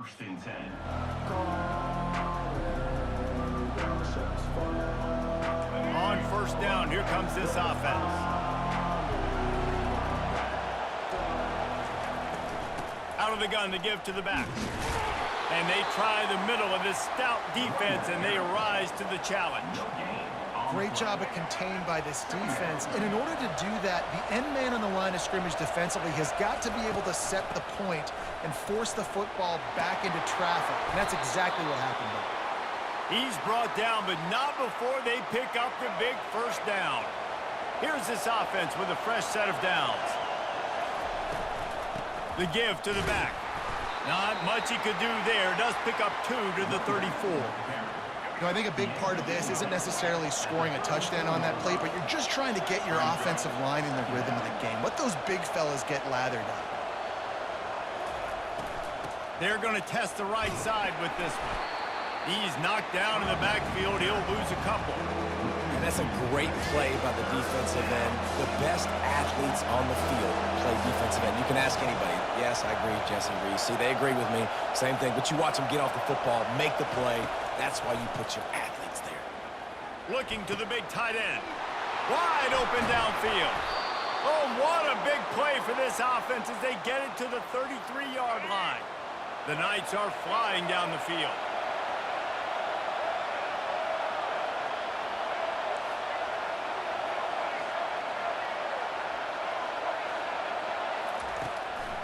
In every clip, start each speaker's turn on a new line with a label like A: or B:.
A: First and 10.
B: On first down, here comes this offense. Out of the gun to give to the back. And they try the middle of this stout defense, and they rise to the challenge.
C: Great job of contained by this defense. And in order to do that, the end man on the line of scrimmage defensively has got to be able to set the point and force the football back into traffic. And that's exactly what happened there.
B: He's brought down, but not before they pick up the big first down. Here's this offense with a fresh set of downs. The give to the back. Not much he could do there. Does pick up 2 to the 34.
C: You know, I think a big part of this isn't necessarily scoring a touchdown on that play, but you're just trying to get your offensive line in the rhythm of the game. Let those big fellas get lathered up.
B: They're going to test the right side with this one. He's knocked down in the backfield. He'll lose a couple.
D: And that's a great play by the defensive end. The best athletes on the field play defensive end. You can ask anybody. Yes, I agree, Jesse Reese. See, they agree with me. Same thing. But you watch them get off the football, make the play. That's why you put your athletes there.
B: Looking to the big tight end. Wide open downfield. Oh, what a big play for this offense as they get it to the 33-yard line. The Knights are flying down the field.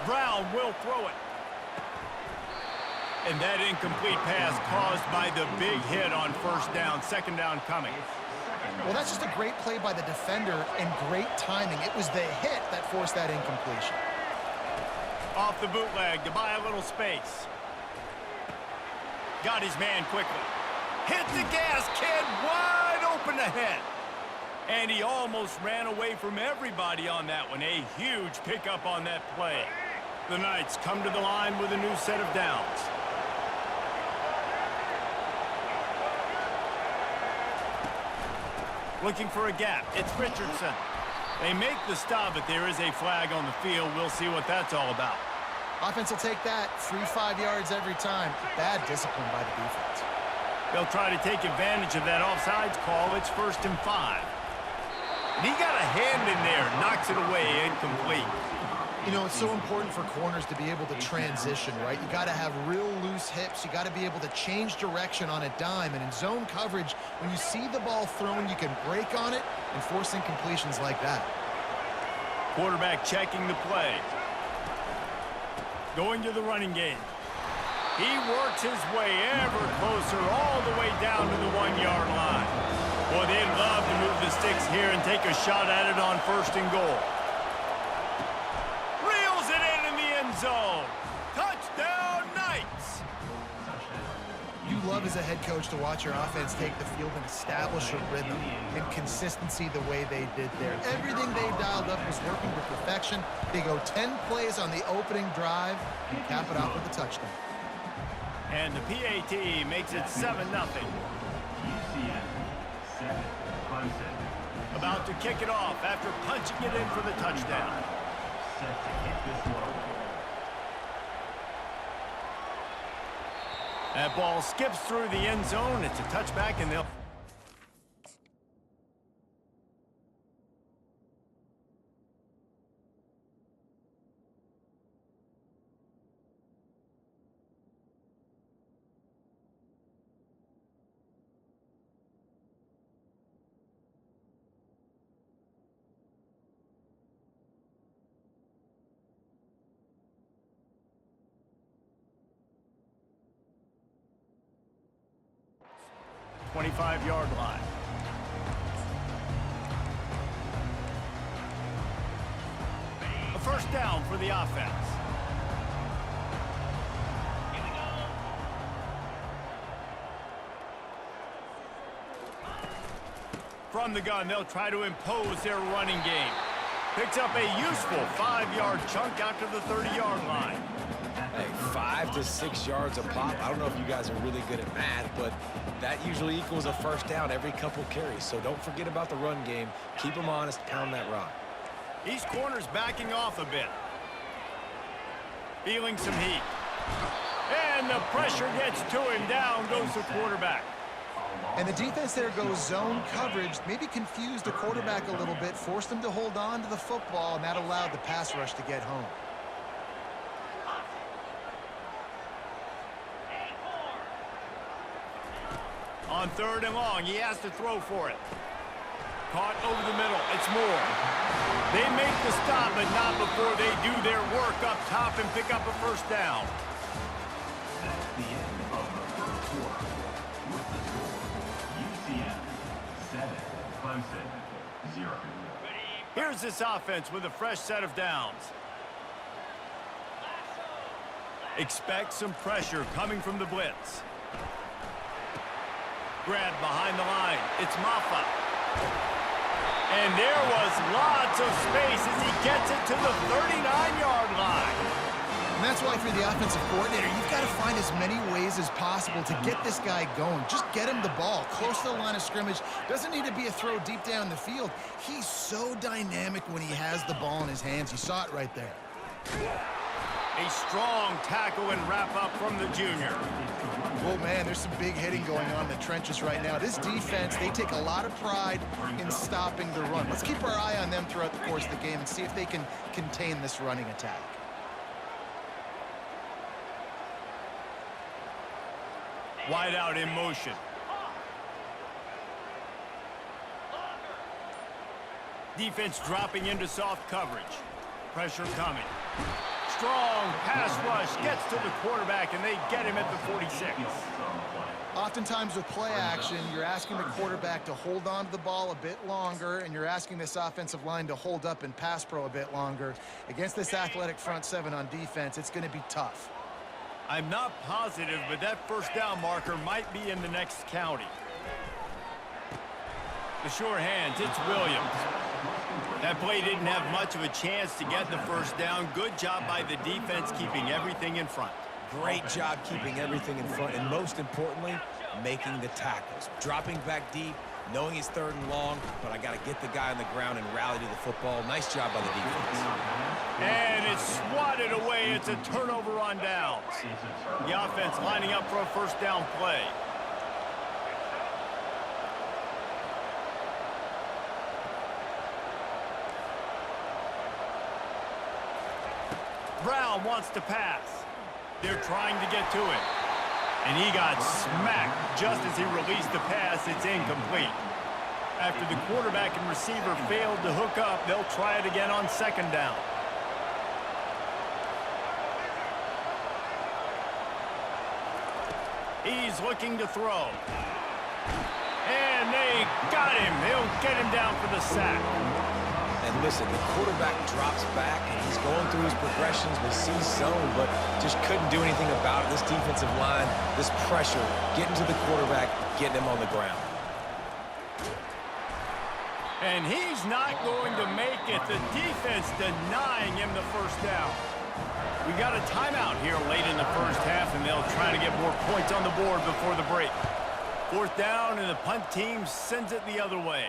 B: Brown will throw it. And that incomplete pass caused by the big hit on first down. Second down coming.
C: Well, that's just a great play by the defender and great timing. It was the hit that forced that incompletion.
B: Off the bootleg to buy a little space. Got his man quickly. Hit the gas, kid. Wide open ahead. And he almost ran away from everybody on that one. A huge pickup on that play. The Knights come to the line with a new set of downs. Looking for a gap. It's Richardson. They make the stop, but there is a flag on the field. We'll see what that's all about.
C: Offense will take that 3-5 yards every time. Bad discipline by the defense.
B: They'll try to take advantage of that offsides call. It's 1st and 5. And he got a hand in there, knocks it away, incomplete.
C: You know, it's so important for corners to be able to transition, right? You got to have real loose hips. You got to be able to change direction on a dime. And in zone coverage, when you see the ball thrown, you can break on it and force incompletions like that.
B: Quarterback checking the play. Going to the running game. He works his way ever closer all the way down to the 1-yard line. Boy, they'd love to move the sticks here and take a shot at it on 1st and goal. Reels it in the end zone. Touchdown, Knights!
C: You love as a head coach to watch your offense take the field and establish a rhythm and consistency the way they did there. Everything they dialed up was working to perfection. They go 10 plays on the opening drive and cap it off with a touchdown.
B: And the PAT makes it 7-0. About to kick it off after punching it in for the touchdown. That ball skips through the end zone. It's a touchback, and they'll... ...25-yard line. A first down for the offense. From the gun, they'll try to impose their running game. Picks up a useful 5-yard chunk out to the 30-yard line.
D: Hey, 5 to 6 yards a pop. I don't know if you guys are really good at math, but that usually equals a first down every couple carries. So don't forget about the run game. Keep them honest, pound that rock.
B: These corners backing off a bit. Feeling some heat. And the pressure gets to him. Down goes the quarterback.
C: And the defense there goes zone coverage, maybe confused the quarterback a little bit, forced him to hold on to the football, and that allowed the pass rush to get home.
B: On 3rd and long, he has to throw for it. Caught over the middle. It's Moore. They make the stop, but not before they do their work up top and pick up a first down.
A: That's the end of the first quarter. With the score, UCF 7, Clemson 0.
B: Here's this offense with a fresh set of downs. Expect some pressure coming from the blitz. Grab behind the line. It's Maffa. And there was lots of space as he gets it to the 39-yard line.
C: And that's why for the offensive coordinator, you've got to find as many ways as possible to get this guy going. Just get him the ball close to the line of scrimmage. Doesn't need to be a throw deep down the field. He's so dynamic when he has the ball in his hands. You saw it right there.
B: A strong tackle and wrap up from the junior.
C: Oh, man, there's some big hitting going on in the trenches right now. This defense, they take a lot of pride in stopping the run. Let's keep our eye on them throughout the course of the game and see if they can contain this running attack.
B: Wide out in motion. Defense dropping into soft coverage. Pressure coming. Strong pass rush gets to the quarterback, and they get him at the 46.
C: Oftentimes with play action, you're asking the quarterback to hold on to the ball a bit longer, and you're asking this offensive line to hold up in pass pro a bit longer. Against this athletic front seven on defense, it's going to be tough.
B: I'm not positive, but that first down marker might be in the next county. The sure hands, it's Williams. That play didn't have much of a chance to get the first down. Good job by the defense keeping everything in front.
D: Great job keeping everything in front, and most importantly, making the tackles. Dropping back deep, knowing it's 3rd and long, but I got to get the guy on the ground and rally to the football. Nice job by the defense.
B: And it's swatted away. It's a turnover on downs. The offense lining up for a first down play. Brown wants to pass. They're trying to get to him. And he got smacked just as he released the pass. It's incomplete. After the quarterback and receiver failed to hook up, they'll try it again on 2nd down. He's looking to throw. And they got him. They'll get him down for the sack.
D: And listen, the quarterback drops back, and he's going through his progressions with C zone, but just couldn't do anything about it. This defensive line, this pressure, getting to the quarterback, getting him on the ground.
B: And he's not going to make it. The defense denying him the first down. We got a timeout here late in the first half, and they'll try to get more points on the board before the break. 4th down, and the punt team sends it the other way.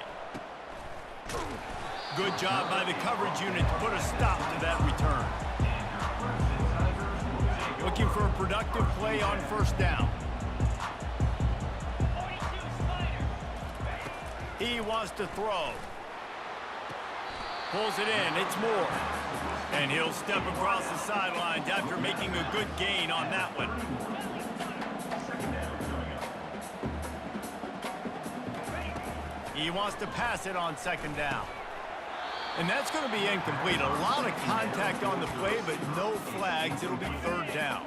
B: Good job by the coverage unit to put a stop to that return. Looking for a productive play on 1st down. He wants to throw. Pulls it in. It's Moore. And he'll step across the sidelines after making a good gain on that one. He wants to pass it on 2nd down. And that's going to be incomplete. A lot of contact on the play, but no flags. It'll be 3rd down.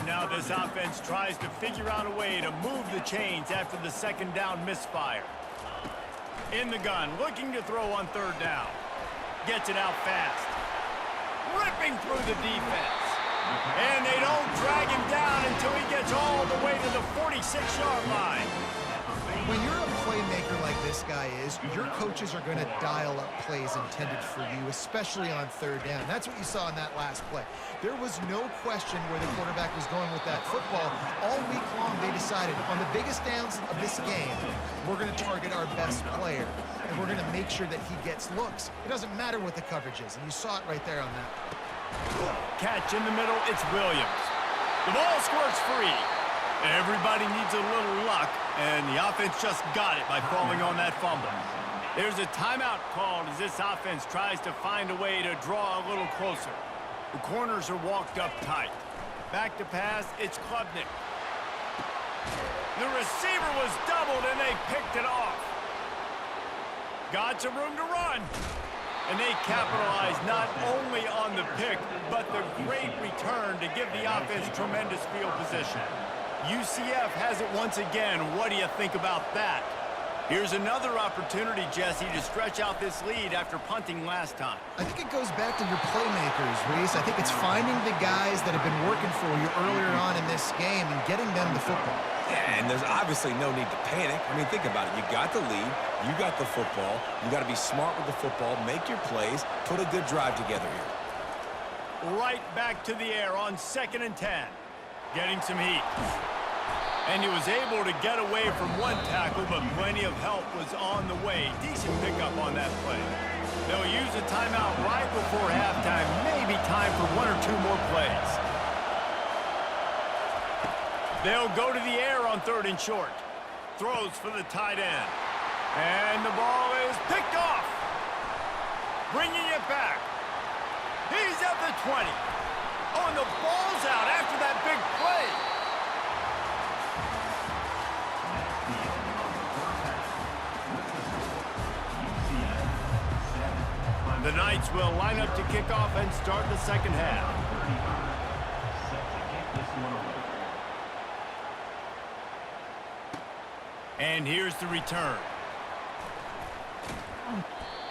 B: Now this offense tries to figure out a way to move the chains after the 2nd down misfire. In the gun, looking to throw on 3rd down. Gets it out fast. Ripping through the defense. And they don't drag him down until he gets all the way to the 46-yard line.
C: When you're a playmaker like this guy is, your coaches are going to dial up plays intended for you, especially on 3rd down. That's what you saw in that last play. There was no question where the quarterback was going with that football. All week long, they decided on the biggest downs of this game, we're going to target our best player, and we're going to make sure that he gets looks. It doesn't matter what the coverage is, and you saw it right there on that.
B: Catch in the middle, it's Williams. The ball squirts free. Everybody needs a little luck, and the offense just got it by falling on that fumble. There's a timeout called as this offense tries to find a way to draw a little closer. The corners are walked up tight. Back to pass, it's Klubnik. The receiver was doubled, and they picked it off. Got some room to run. And they capitalized not only on the pick, but the great return to give the offense tremendous field position. UCF has it once again. What do you think about that? Here's another opportunity, Jesse, to stretch out this lead after punting last time.
C: I think it goes back to your playmakers, Reese. I think it's finding the guys that have been working for you earlier on in this game and getting them the football.
D: Yeah, and there's obviously no need to panic. I mean, think about it. You got the lead. You got the football. You got to be smart with the football, make your plays, put a good drive together here.
B: Right back to the air on 2nd and 10. Getting some heat. And he was able to get away from one tackle, but plenty of help was on the way. Decent pickup on that play. They'll use a timeout right before halftime. Maybe time for 1 or 2 more plays. They'll go to the air on 3rd and short. Throws for the tight end. And the ball is picked off. Bringing it back. He's at the 20. Oh, and the ball's out after that big play. The Knights will line up to kick off and start the second half. And here's the return.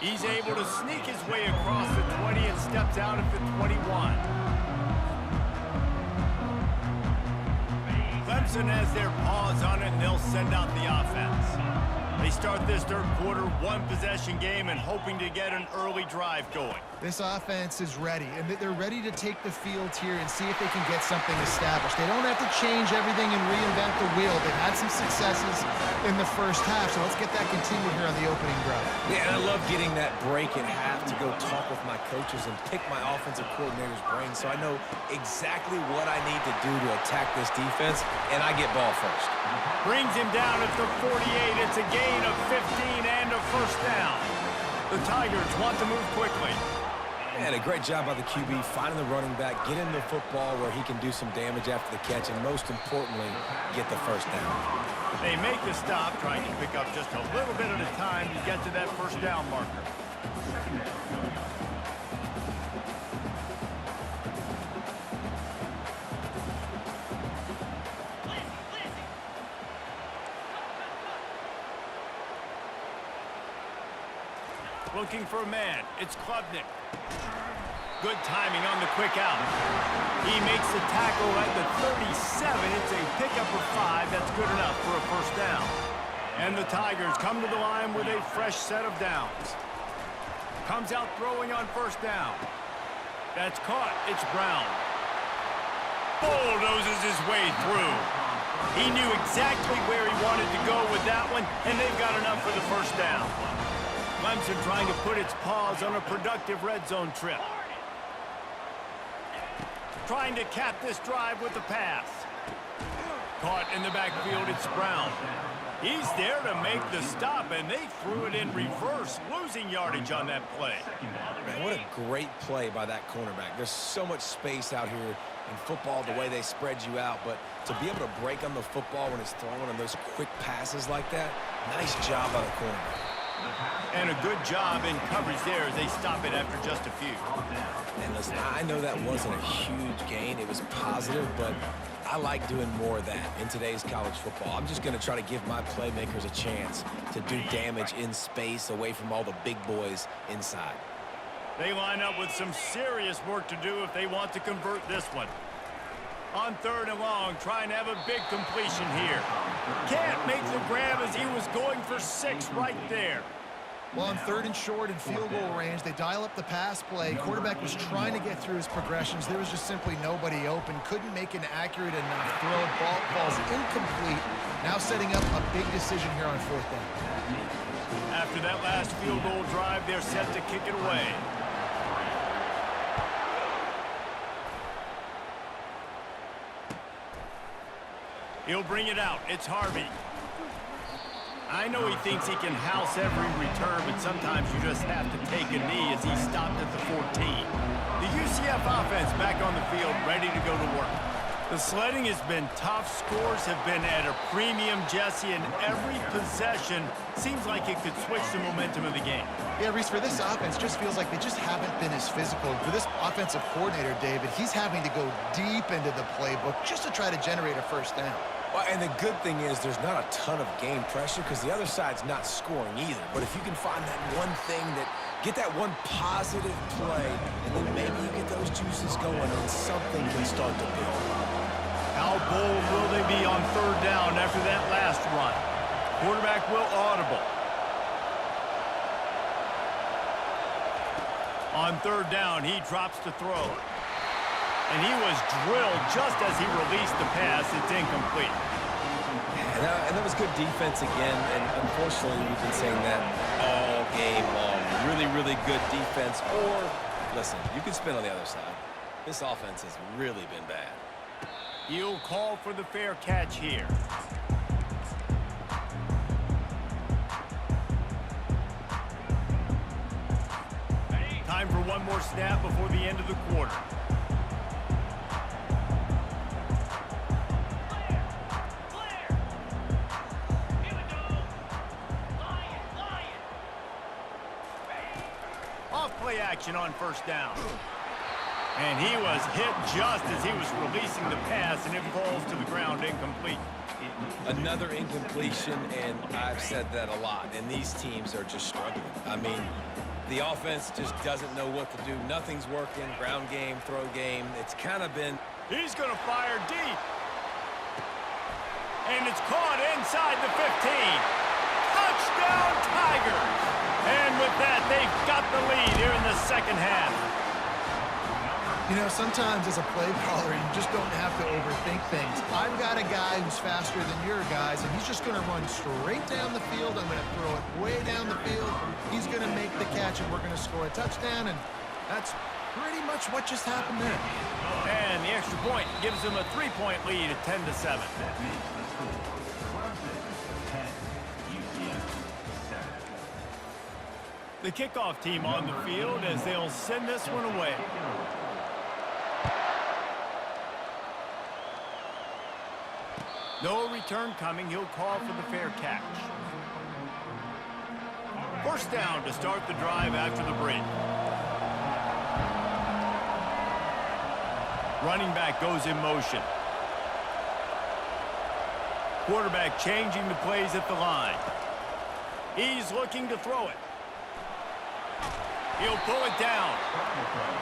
B: He's able to sneak his way across the 20 and steps out at the 21. Clemson has their paws on it, and they'll send out the offense. They start this 3rd quarter, 1-possession game, and hoping to get an early drive going.
C: This offense is ready, and they're ready to take the field here and see if they can get something established. They don't have to change everything and reinvent the wheel. They've had some successes in the first half, so let's get that continued here on the opening drive.
D: Yeah, and I love getting that break in half to go talk with my coaches and pick my offensive coordinator's brain so I know exactly what I need to do to attack this defense, and I get ball first.
B: Brings him down at the 48. It's a gain of 15 and a first down. The Tigers want to move quickly.
D: And a great job by the QB, finding the running back, getting the football where he can do some damage after the catch, and most importantly, get the first down.
B: They make the stop, trying to pick up just a little bit at a time to get to that first down marker. Looking for a man. It's Klubnik. Good timing on the quick out. He makes the tackle at the 37. It's a pickup of 5. That's good enough for a first down. And the Tigers come to the line with a fresh set of downs. Comes out throwing on first down. That's caught. It's Brown. Bulldozes his way through. He knew exactly where he wanted to go with that one, and they've got enough for the first down. Clemson trying to put its paws on a productive red zone trip. Trying to cap this drive with the pass. Caught in the backfield, it's Brown. He's there to make the stop, and they threw it in reverse, losing yardage on that play.
D: Man, what a great play by that cornerback. There's so much space out here in football, the way they spread you out, but to be able to break on the football when it's thrown on those quick passes like that, nice job by the cornerback.
B: And a good job in coverage there as they stop it after just a few.
D: And listen, I know that wasn't a huge gain. It was positive, but I like doing more of that in today's college football. I'm just going to try to give my playmakers a chance to do damage in space away from all the big boys inside.
B: They line up with some serious work to do if they want to convert this one. On 3rd and long, trying to have a big completion here. Can't make the grab as he was going for 6 right there.
C: Well, on 3rd and short and field goal range, they dial up the pass play. Quarterback was trying to get through his progressions. There was just simply nobody open. Couldn't make an accurate enough throw. Ball falls incomplete. Now setting up a big decision here on 4th down.
B: After that last field goal drive, they're set to kick it away. He'll bring it out. It's Harvey. I know he thinks he can house every return, but sometimes you just have to take a knee as he stopped at the 14. The UCF offense back on the field, ready to go to work. The sledding has been tough. Scores have been at a premium, Jesse, and every possession seems like it could switch the momentum of the game.
C: Yeah, Reese, for this offense, just feels like they just haven't been as physical. And for this offensive coordinator, David, he's having to go deep into the playbook just to try to generate a first down.
D: Well, and the good thing is there's not a ton of game pressure because the other side's not scoring either. But if you can find that one thing get that one positive play, and then maybe you get those juices going and something can start to build.
B: How bold will they be on third down after that last run? Quarterback will audible. On third down, he drops to throw. And he was drilled just as he released the pass. It's incomplete.
D: And that was good defense again, and unfortunately we've been saying that all game long. Really, really good defense. Or, listen, you can spin on the other side. This offense has really been bad.
B: He'll call for the fair catch here. Time for one more snap before the end of the quarter. Off-play action on first down. And he was hit just as he was releasing the pass, and it falls to the ground incomplete.
D: Another incompletion, and I've said that a lot, and these teams are just struggling. I mean, the offense just doesn't know what to do. Nothing's working. Ground game, throw game. It's kind of been...
B: He's going to fire deep. And it's caught inside the 15. Touchdown, Tigers! And with that, they've got the lead here in the second half.
C: You know, sometimes as a play caller, you just don't have to overthink things. I've got a guy who's faster than your guys, and he's just going to run straight down the field. I'm going to throw it way down the field. He's going to make the catch, and we're going to score a touchdown, and that's pretty much what just happened there.
B: And the extra point gives them a 3-point lead at 10-7.
A: That makes the score Clemson 10, UCF 7.
B: The kickoff team on the field as they'll send this one away. No return coming. He'll call for the fair catch. First down to start the drive after the break. Running back goes in motion. Quarterback changing the plays at the line. He's looking to throw it. He'll pull it down.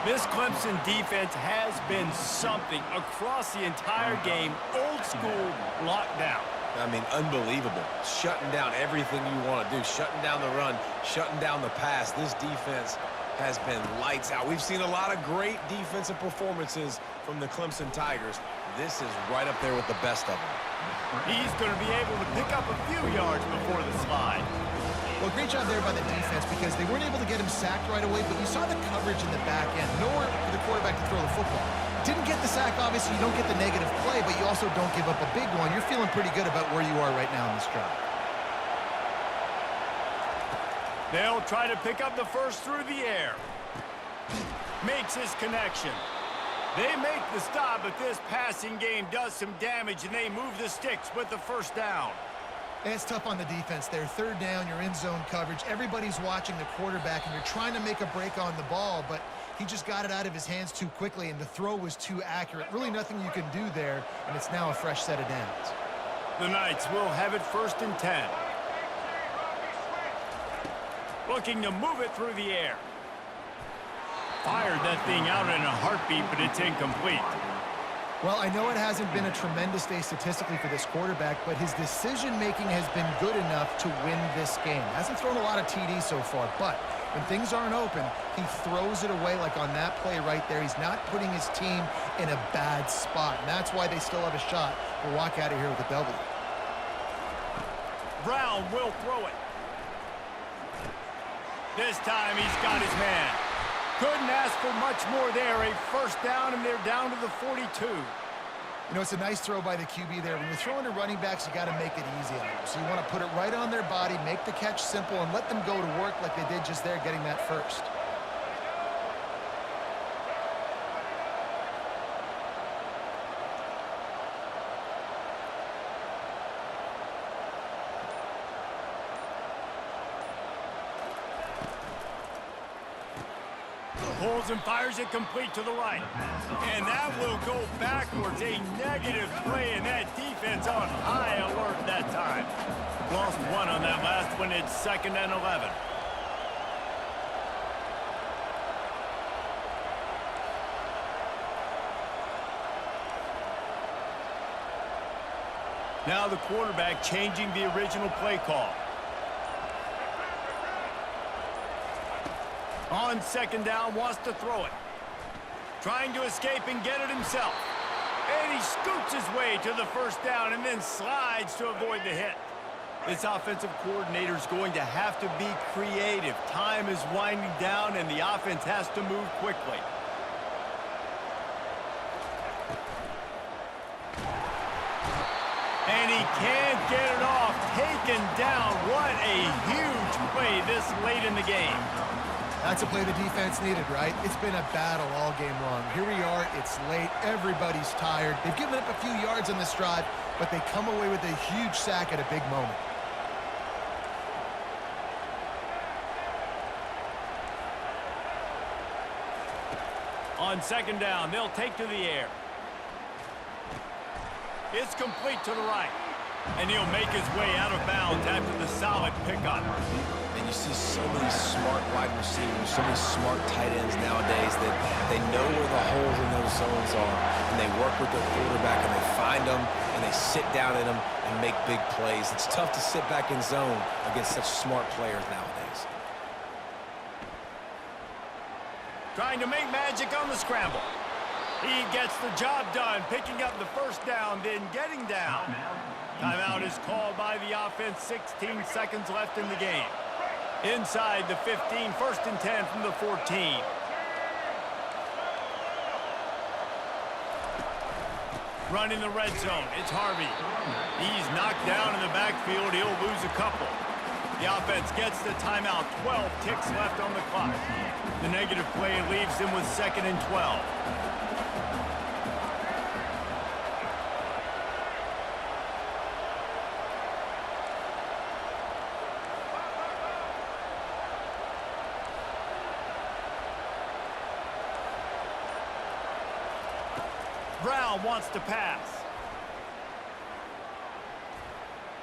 B: This Clemson defense has been something across the entire game. Old school lockdown.
D: I mean, unbelievable. Shutting down everything you want to do. Shutting down the run. Shutting down the pass. This defense has been lights out. We've seen a lot of great defensive performances from the Clemson Tigers. This is right up there with the best of them.
B: He's going to be able to pick up a few yards before the slide.
C: Well, great job there by the defense because they weren't able to get him sacked right away, but you saw the coverage in the back end. Nowhere for the quarterback to throw the football. Didn't get the sack, obviously. You don't get the negative play, but you also don't give up a big one. You're feeling pretty good about where you are right now in this drive.
B: They'll try to pick up the first through the air. Makes his connection. They make the stop, but this passing game does some damage, and they move the sticks with the first down.
C: And it's tough on the defense there. Third down, you're in zone coverage. Everybody's watching the quarterback, and you're trying to make a break on the ball, but he just got it out of his hands too quickly, and the throw was too accurate. Really nothing you can do there, and it's now a fresh set of downs.
B: The Knights will have it 1st and 10. Looking to move it through the air. Fired that thing out in a heartbeat, but it's incomplete.
C: Well, I know it hasn't been a tremendous day statistically for this quarterback, but his decision-making has been good enough to win this game. Hasn't thrown a lot of TDs so far, but when things aren't open, he throws it away like on that play right there. He's not putting his team in a bad spot, and that's why they still have a shot to walk out of here with a W.
B: Brown will throw it. This time he's got his man. Couldn't ask for much more there. A first down, and they're down to the 42.
C: You know, it's a nice throw by the QB there. When you're throwing to running backs, you got to make it easy on them. So you want to put it right on their body, make the catch simple, and let them go to work like they did just there, getting that first.
B: Pulls and fires it complete to the right. And that will go backwards. A negative play, and that defense on high alert that time. Lost one on that last one. It's 2nd and 11. Now the quarterback changing the original play call. On 2nd down, wants to throw it. Trying to escape and get it himself. And he scoots his way to the 1st down and then slides to avoid the hit. This offensive coordinator is going to have to be creative. Time is winding down and the offense has to move quickly. And he can't get it off. Taken down. What a huge play this late in the game.
C: That's a play the defense needed, right? It's been a battle all game long. Here we are. It's late. Everybody's tired. They've given up a few yards on this drive, but they come away with a huge sack at a big moment.
B: On 2nd down, they'll take to the air. It's complete to the right. And he'll make his way out of bounds after the solid pickup.
D: And you see so many smart wide receivers, so many smart tight ends nowadays that they know where the holes in those zones are. And they work with their quarterback and they find them and they sit down in them and make big plays. It's tough to sit back in zone against such smart players nowadays.
B: Trying to make magic on the scramble. He gets the job done, picking up the 1st down, then getting down. Timeout is called by the offense. 16 seconds left in the game. Inside the 15, 1st and 10 from the 14. Running the red zone, it's Harvey. He's knocked down in the backfield. He'll lose a couple. The offense gets the timeout. 12 ticks left on the clock. The negative play leaves him with 2nd and 12. Brown wants to pass.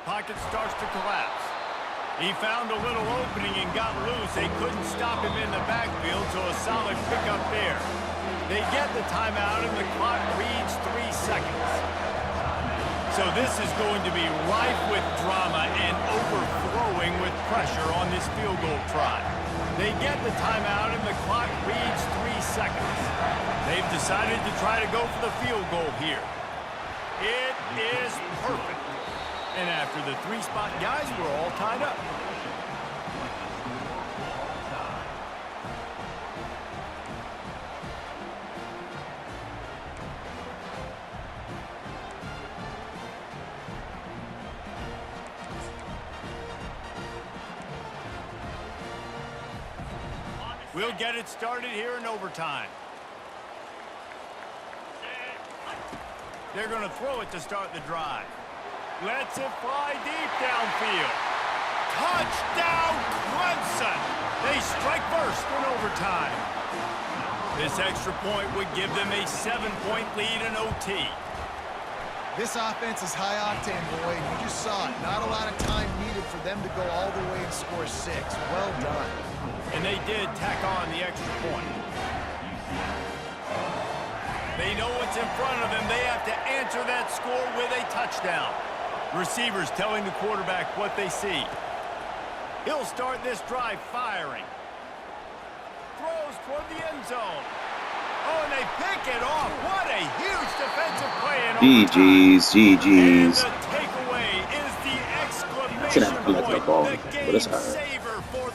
B: Pocket starts to collapse. He found a little opening and got loose. They couldn't stop him in the backfield, so a solid pickup there. They get the timeout, and the clock reads 3 seconds. So this is going to be rife with drama and overflowing with pressure on this field goal try. They get the timeout, and the clock reads 3 seconds. They've decided to try to go for the field goal here. It is perfect. And after the 3-spot guys, we're all tied up. We'll get it started here in overtime. They're going to throw it to start the drive. Lets it fly deep downfield. Touchdown, Clemson! They strike first in overtime. This extra point would give them a 7-point lead in OT.
C: This offense is high octane, boy, and you just saw it. Not a lot of time needed for them to go all the way and score 6. Well done.
B: And they did tack on the extra point. They know what's in front of them. They have to answer that score with a touchdown. Receivers telling the quarterback what they see. He'll start this drive firing. Throws toward the end zone. Oh, and they pick it off. What a huge defensive play in overtime.
E: GG's.
B: And the takeaway is the exclamation point, the game saver for